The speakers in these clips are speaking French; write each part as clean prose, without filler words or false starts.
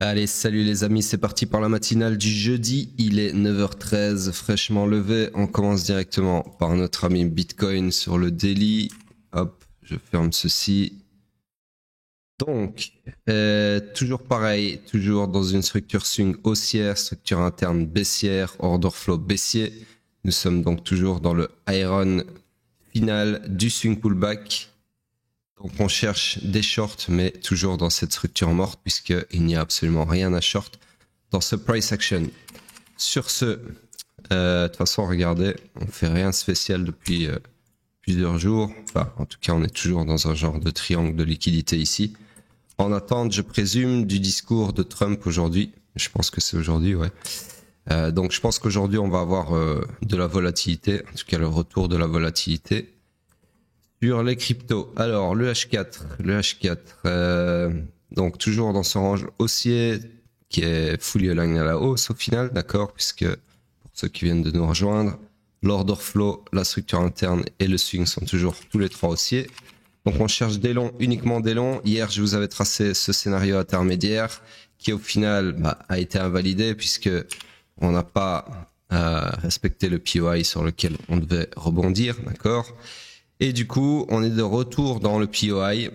Allez, salut les amis, c'est parti pour la matinale du jeudi. Il est 9h13, fraîchement levé. On commence directement par notre ami Bitcoin sur le daily. Hop, je ferme ceci. Donc, toujours pareil, toujours dans une structure swing haussière, structure interne baissière, order flow baissier. Nous sommes donc toujours dans le iron final du swing pullback. Donc on cherche des shorts, mais toujours dans cette structure morte, puisqu'il n'y a absolument rien à short dans ce price action. Sur ce, de toute façon, regardez, on fait rien de spécial depuis plusieurs jours. Enfin, en tout cas, on est toujours dans un genre de triangle de liquidité ici. En attente, je présume, du discours de Trump aujourd'hui. Je pense que c'est aujourd'hui, ouais. Donc je pense qu'aujourd'hui, on va avoir de la volatilité, en tout cas le retour de la volatilité. Sur les cryptos, alors le H4, donc toujours dans ce range haussier qui est fully aligned à la hausse au final, d'accord, puisque pour ceux qui viennent de nous rejoindre, l'order flow, la structure interne et le swing sont toujours tous les trois haussiers. Donc on cherche des longs, uniquement des longs. Hier, je vous avais tracé ce scénario intermédiaire qui au final a été invalidé puisque on n'a pas respecté le POI sur lequel on devait rebondir, d'accord. Et du coup, on est de retour dans le POI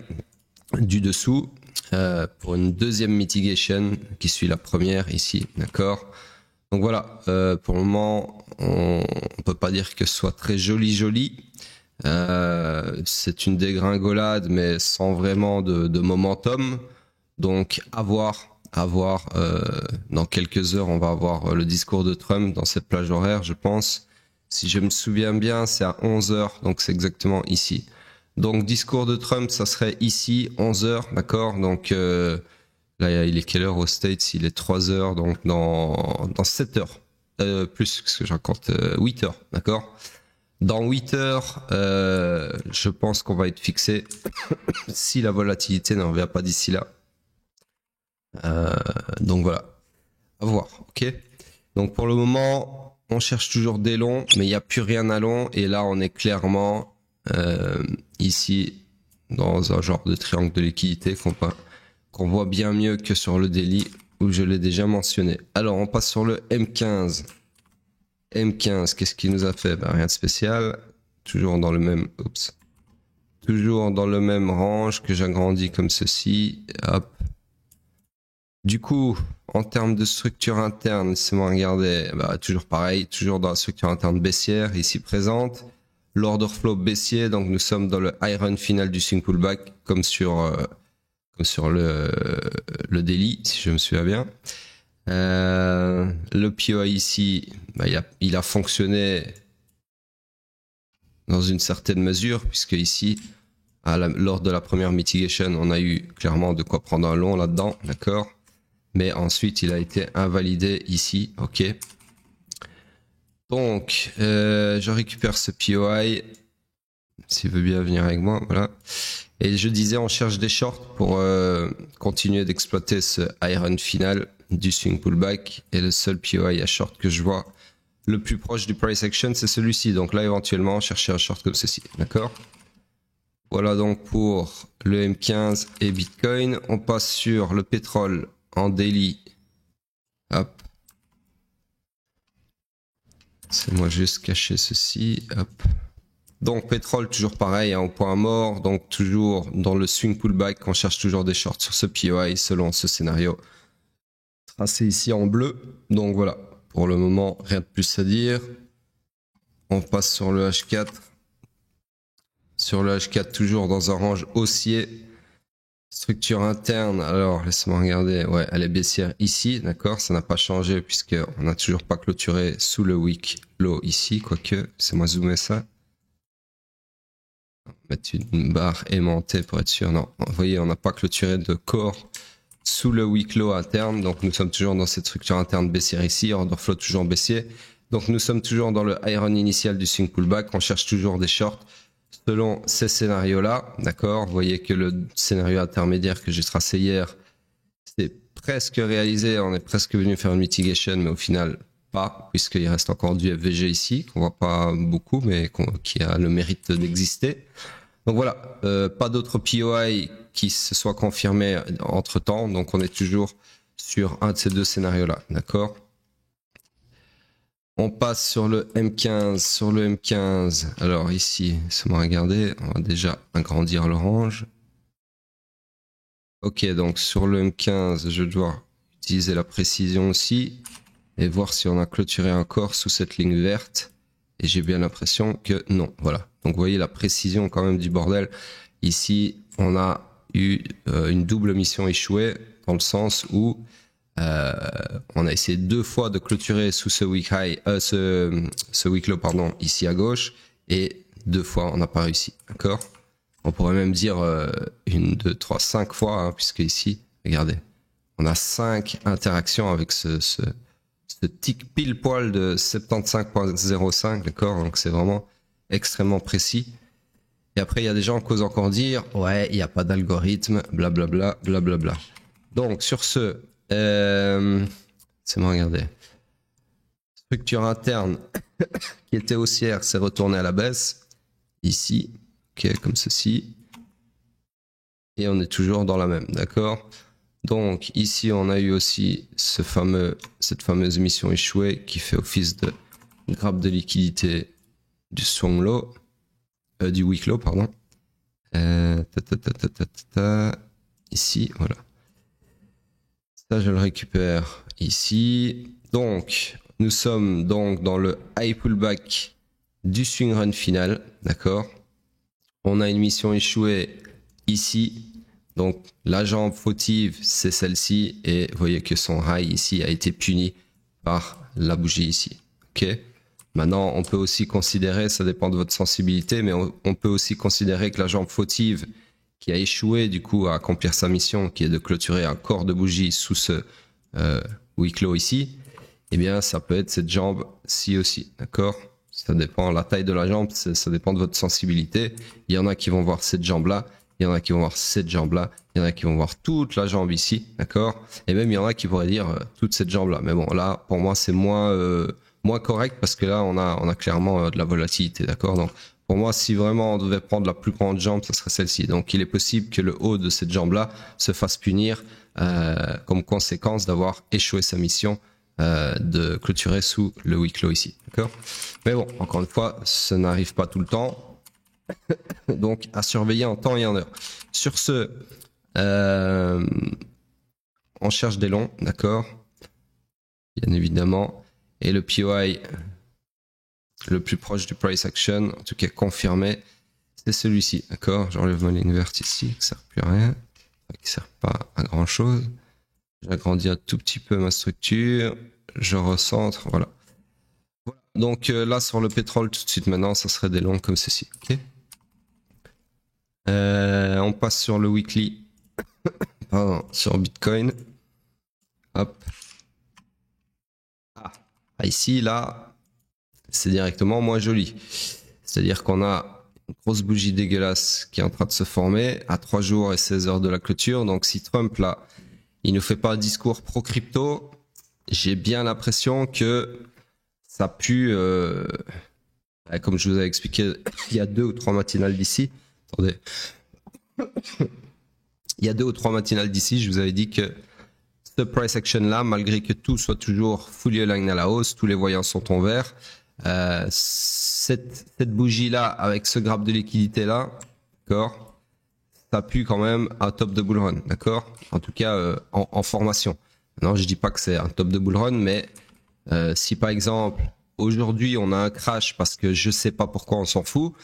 du dessous pour une deuxième mitigation qui suit la première ici, d'accord. Donc voilà, pour le moment, on peut pas dire que ce soit très joli. C'est une dégringolade, mais sans vraiment de momentum. Donc à voir. Dans quelques heures, on va avoir le discours de Trump dans cette plage horaire, je pense. Si je me souviens bien, c'est à 11h, donc c'est exactement ici. Donc discours de Trump, ça serait ici, 11h, d'accord. Donc là, il est quelle heure aux States? Il est 3h, donc dans 7 heures. Plus, parce que j'en compte 8 heures, d'accord. Dans 8 heures, je pense qu'on va être fixé si la volatilité n'en revient pas d'ici là. Donc voilà, à voir, ok. Donc pour le moment, on cherche toujours des longs, mais il n'y a plus rien à long. Et là, on est clairement ici dans un genre de triangle de liquidité qu'on voit bien mieux que sur le daily où je l'ai déjà mentionné. Alors, on passe sur le M15. M15, qu'est-ce qu'il nous a fait? Rien de spécial. Toujours dans le même, toujours dans le même range que j'agrandis comme ceci. Hop. Du coup, en termes de structure interne, laissez-moi regarder, toujours pareil, toujours dans la structure interne baissière, ici présente. L'order flow baissier, donc nous sommes dans le iron final du swing pullback, comme sur le daily, si je me souviens bien. Le POI ici, il a fonctionné dans une certaine mesure, puisque ici, lors de la première mitigation, on a eu clairement de quoi prendre un long là-dedans, d'accord? Mais ensuite, il a été invalidé ici, ok. Donc, je récupère ce POI, s'il veut bien venir avec moi, voilà. Et je disais, on cherche des shorts pour continuer d'exploiter ce iron final du swing pullback. Et le seul POI à short que je vois le plus proche du price action, c'est celui-ci. Donc là, éventuellement, chercher un short comme ceci, d'accord? Voilà donc pour le M15 et Bitcoin. On passe sur le pétrole en daily. Hop. C'est moi juste cacher ceci. Hop. Donc pétrole toujours pareil, au point mort. Donc toujours dans le swing pullback, on cherche toujours des shorts sur ce POI selon ce scénario tracé ici en bleu. Donc voilà, pour le moment rien de plus à dire. On passe sur le H4. Sur le H4 toujours dans un range haussier. Structure interne, alors laissez-moi regarder, ouais, elle est baissière ici, d'accord, ça n'a pas changé puisqu'on n'a toujours pas clôturé sous le week low ici, quoique, laissez-moi zoomer ça. Mettre une barre aimantée pour être sûr, non, vous voyez, on n'a pas clôturé de corps sous le week low interne, donc nous sommes toujours dans cette structure interne baissière ici, order flow toujours baissier, donc nous sommes toujours dans le iron initial du swing pullback, on cherche toujours des shorts selon ces scénarios-là, d'accord. Vous voyez que le scénario intermédiaire que j'ai tracé hier, c'est presque réalisé. On est presque venu faire une mitigation, mais au final, pas, puisqu'il reste encore du FVG ici, qu'on voit pas beaucoup, mais qui a le mérite d'exister. Donc voilà, pas d'autres POI qui se soient confirmés entre-temps. Donc on est toujours sur un de ces deux scénarios-là, d'accord? On passe sur le M15. Sur le M15, alors ici, laissez-moi regarder, on va déjà agrandir l'orange. Ok, donc sur le M15, je dois utiliser la précision aussi et voir si on a clôturé encore sous cette ligne verte. Et j'ai bien l'impression que non, voilà. Donc vous voyez la précision quand même du bordel. Ici, on a eu une double mission échouée dans le sens où on a essayé 2 fois de clôturer sous ce weak high, ce weak low, pardon, ici à gauche, et 2 fois on n'a pas réussi, d'accord? On pourrait même dire 1, 2, 3, 5 fois, hein, puisque ici, regardez, on a 5 interactions avec ce tic pile poil de 75.05, d'accord? Donc c'est vraiment extrêmement précis. Et après, il y a des gens qui osent encore dire, ouais, il n'y a pas d'algorithme, blablabla, blablabla. Donc sur ce, c'est moi, regardez. Structure interne qui était haussière s'est retournée à la baisse. Ici, ok, comme ceci. Et on est toujours dans la même, d'accord? Donc ici, on a eu aussi cette fameuse mission échouée qui fait office de grappe de liquidité du swing low, du weak low, pardon. Ici, voilà. Ça, je le récupère ici. Donc, nous sommes donc dans le high pullback du swing run final, d'accord? On a une mission échouée ici. Donc, la jambe fautive, c'est celle-ci. Et vous voyez que son high ici a été puni par la bougie ici, ok? Maintenant, on peut aussi considérer, ça dépend de votre sensibilité, mais on peut aussi considérer que la jambe fautive qui a échoué du coup à accomplir sa mission, qui est de clôturer un corps de bougie sous ce weak low ici, eh bien ça peut être cette jambe-ci aussi, d'accord? Ça dépend, la taille de la jambe, ça dépend de votre sensibilité. Il y en a qui vont voir cette jambe-là, il y en a qui vont voir cette jambe-là, il y en a qui vont voir toute la jambe ici, d'accord? Et même il y en a qui pourraient dire toute cette jambe-là. Mais bon, là, pour moi, c'est moins correct parce que là, on a clairement de la volatilité, d'accord? Donc, pour moi, si vraiment on devait prendre la plus grande jambe, ça serait celle-ci. Donc, il est possible que le haut de cette jambe-là se fasse punir comme conséquence d'avoir échoué sa mission de clôturer sous le weak low ici, d'accord? Mais bon, encore une fois, ça n'arrive pas tout le temps. Donc, à surveiller en temps et en heure. Sur ce, on cherche des longs, d'accord? Bien évidemment. Et le POI le plus proche du price action, en tout cas confirmé, c'est celui-ci, d'accord? J'enlève ma ligne verte ici, qui sert plus à rien, qui sert pas à grand chose. J'agrandis un tout petit peu ma structure, je recentre, voilà. Donc là sur le pétrole tout de suite maintenant, ça serait des longs comme ceci, ok? On passe sur le weekly, pardon, sur Bitcoin. Hop. Ah, ici, là, c'est directement moins joli. C'est-à-dire qu'on a une grosse bougie dégueulasse qui est en train de se former à 3 jours et 16 heures de la clôture. Donc si Trump, là, il ne fait pas un discours pro-crypto, j'ai bien l'impression que ça pue, comme je vous avais expliqué, il y a 2 ou 3 matinales d'ici. Attendez. Il y a 2 ou 3 matinales d'ici, je vous avais dit que ce price action là, malgré que tout soit toujours fully aligned à la hausse, tous les voyants sont en vert, cette bougie là avec ce grappe de liquidité là, d'accord, ça pue quand même un top de bull run, d'accord, en tout cas en formation. Non, je dis pas que c'est un top de bull run, mais si par exemple aujourd'hui on a un crash parce que je sais pas pourquoi, on s'en fout,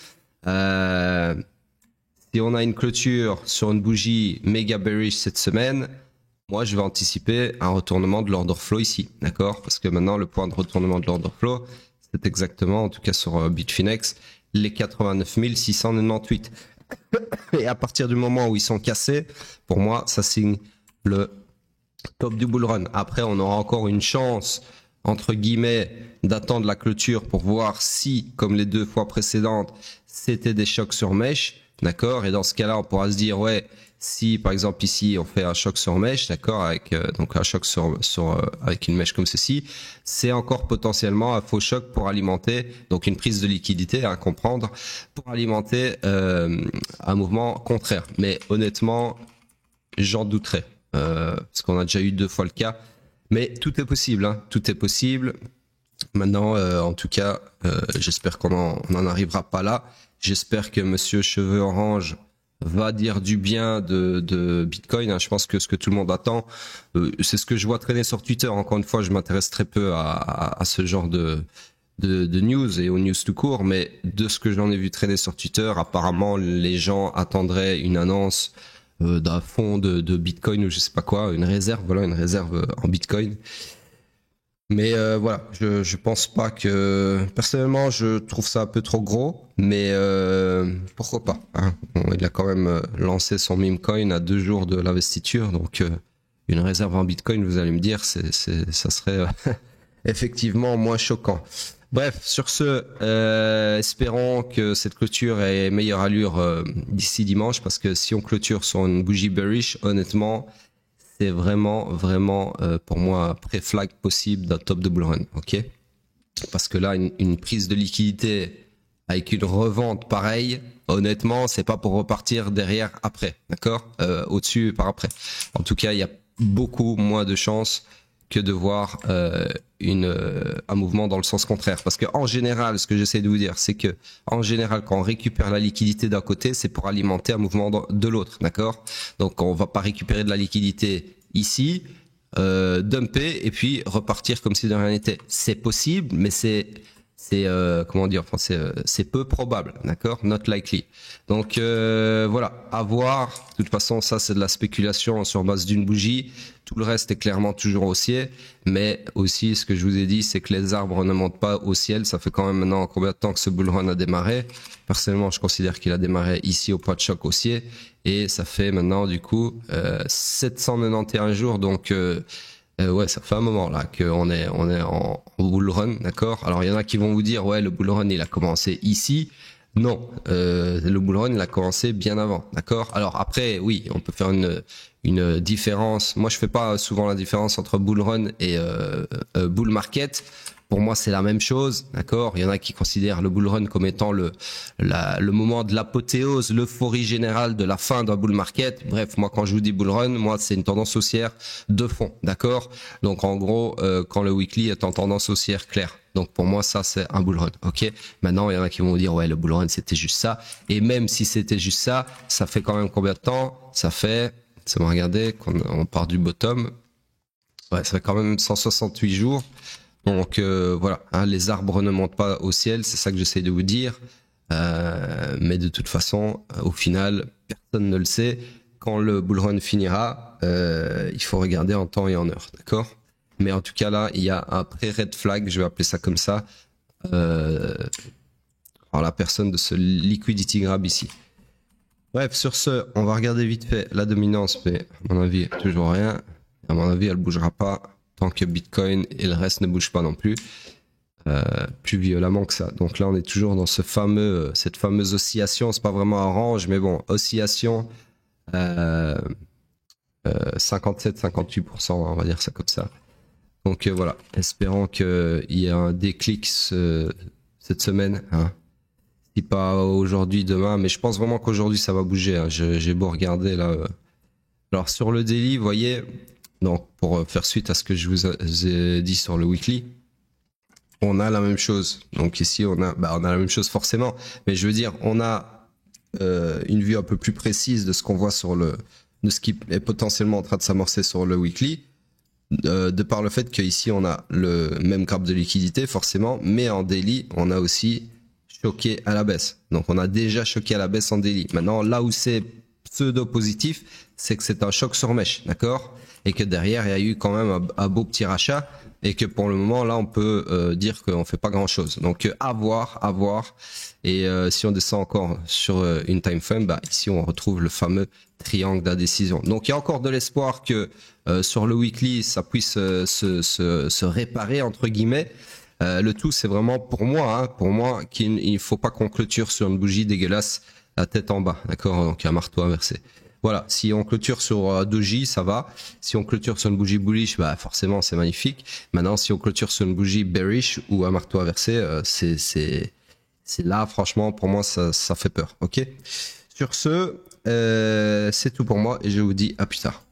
si on a une clôture sur une bougie méga bearish cette semaine, moi, je vais anticiper un retournement de l'order flow ici, d'accord? Parce que maintenant, le point de retournement de l'order flow, c'est exactement, en tout cas sur Bitfinex, les 89 698. Et à partir du moment où ils sont cassés, pour moi, ça signe le top du bull run. Après, on aura encore une chance, entre guillemets, d'attendre la clôture pour voir si, comme les 2 fois précédentes, c'était des chocs sur mèche, d'accord? Et dans ce cas-là, on pourra se dire, ouais, si par exemple ici on fait un choc sur mèche, d'accord, avec donc un choc avec une mèche comme ceci, c'est encore potentiellement un faux choc pour alimenter, donc une prise de liquidité à comprendre, pour alimenter un mouvement contraire. Mais honnêtement, j'en douterais. parce qu'on a déjà eu 2 fois le cas. Mais tout est possible, hein, tout est possible. Maintenant, en tout cas, j'espère qu'on n'en arrivera pas là. J'espère que Monsieur Cheveux Orange va dire du bien de Bitcoin. Hein. Je pense que ce que tout le monde attend, c'est ce que je vois traîner sur Twitter. Encore une fois, je m'intéresse très peu à ce genre de news et aux news tout court, mais de ce que j'en ai vu traîner sur Twitter, apparemment les gens attendraient une annonce d'un fonds de Bitcoin ou je sais pas quoi, une réserve, voilà, une réserve en Bitcoin. Mais voilà, je pense pas que... Personnellement, je trouve ça un peu trop gros, mais pourquoi pas, hein. Bon, il a quand même lancé son meme coin à 2 jours de l'investiture, donc une réserve en Bitcoin, vous allez me dire, ça serait effectivement moins choquant. Bref, sur ce, espérons que cette clôture ait meilleure allure d'ici dimanche, parce que si on clôture sur une bougie bearish, honnêtement, c'est vraiment pour moi pré-flag possible d'un top de bull run, ok? Parce que là, une prise de liquidité avec une revente pareille, honnêtement, c'est pas pour repartir derrière après, d'accord? Au-dessus par après. En tout cas, il y a beaucoup moins de chances que de voir un mouvement dans le sens contraire. Parce que en général, ce que j'essaie de vous dire, c'est que en général, quand on récupère la liquidité d'un côté, c'est pour alimenter un mouvement de l'autre, d'accord? Donc on va pas récupérer de la liquidité ici, dumper et puis repartir comme si de rien n'était. C'est possible, mais c'est comment dire, enfin c'est peu probable, d'accord? Not likely. Donc voilà, à voir. De toute façon, ça c'est de la spéculation sur base d'une bougie. Tout le reste est clairement toujours haussier, mais aussi ce que je vous ai dit, c'est que les arbres ne montent pas au ciel. Ça fait quand même maintenant combien de temps que ce bull run a démarré? Personnellement, je considère qu'il a démarré ici au point de choc haussier, et ça fait maintenant du coup 791 jours, donc ouais, ça fait un moment là qu'on est en bull run, d'accord? Alors il y en a qui vont vous dire ouais, le bull run il a commencé ici. Non, le bull run il a commencé bien avant, d'accord? Alors après, oui, on peut faire une différence. Moi, je fais pas souvent la différence entre bull run et bull market. Pour moi, c'est la même chose, d'accord? Il y en a qui considèrent le bull run comme étant le moment de l'apothéose, l'euphorie générale de la fin d'un bull market. Bref, moi, quand je vous dis bull run, moi, c'est une tendance haussière de fond, d'accord? Donc, en gros, quand le weekly est en tendance haussière claire. Donc, pour moi, ça, c'est un bull run, ok? Maintenant, il y en a qui vont vous dire, ouais, le bull run, c'était juste ça. Et même si c'était juste ça, ça fait quand même combien de temps? Ça fait, ça m'a regardé, quand on part du bottom. Ouais, ça fait quand même 168 jours. Donc voilà, hein, les arbres ne montent pas au ciel, c'est ça que j'essaie de vous dire. Mais de toute façon, au final, personne ne le sait. Quand le bull run finira, il faut regarder en temps et en heure, d'accord? Mais en tout cas là, il y a un pré-red flag, je vais appeler ça comme ça, en la personne de ce liquidity grab ici. Bref, sur ce, on va regarder vite fait la dominance, mais à mon avis, toujours rien. À mon avis, elle bougera pas tant que Bitcoin et le reste ne bouge pas non plus, plus violemment que ça. Donc là, on est toujours dans cette fameuse oscillation. C'est pas vraiment un range, mais bon, oscillation 57-58%, on va dire ça comme ça. Donc voilà, espérons qu'il y ait un déclic cette semaine. Hein. Si pas aujourd'hui, demain, mais je pense vraiment qu'aujourd'hui ça va bouger. Hein. J'ai beau regarder là. Alors sur le daily, vous voyez. Donc, pour faire suite à ce que je vous ai dit sur le weekly, on a la même chose. Donc ici, on a la même chose forcément. Mais je veux dire, on a une vue un peu plus précise de ce qu'on voit de ce qui est potentiellement en train de s'amorcer sur le weekly, de par le fait qu'ici, on a le même graphe de liquidité, forcément, mais en daily, on a aussi choqué à la baisse. Donc, on a déjà choqué à la baisse en daily. Maintenant, là où c'est pseudo-positif, c'est que c'est un choc sur mèche, d'accord? Et que derrière, il y a eu quand même un beau petit rachat, et que pour le moment, là, on peut dire qu'on fait pas grand-chose. Donc, à voir. Et si on descend encore sur une time frame, ici, on retrouve le fameux triangle d'indécision. Donc, il y a encore de l'espoir que sur le weekly, ça puisse se réparer, entre guillemets. Le tout, c'est vraiment pour moi, qu'il ne faut pas qu'on clôture sur une bougie dégueulasse, la tête en bas, d'accord? Donc, un marteau inversé. Voilà, si on clôture sur doji, ça va. Si on clôture sur une bougie bullish, forcément c'est magnifique. Maintenant, si on clôture sur une bougie bearish ou un marteau inversé, c'est là, franchement, pour moi, ça fait peur. Ok. Sur ce, c'est tout pour moi et je vous dis à plus tard.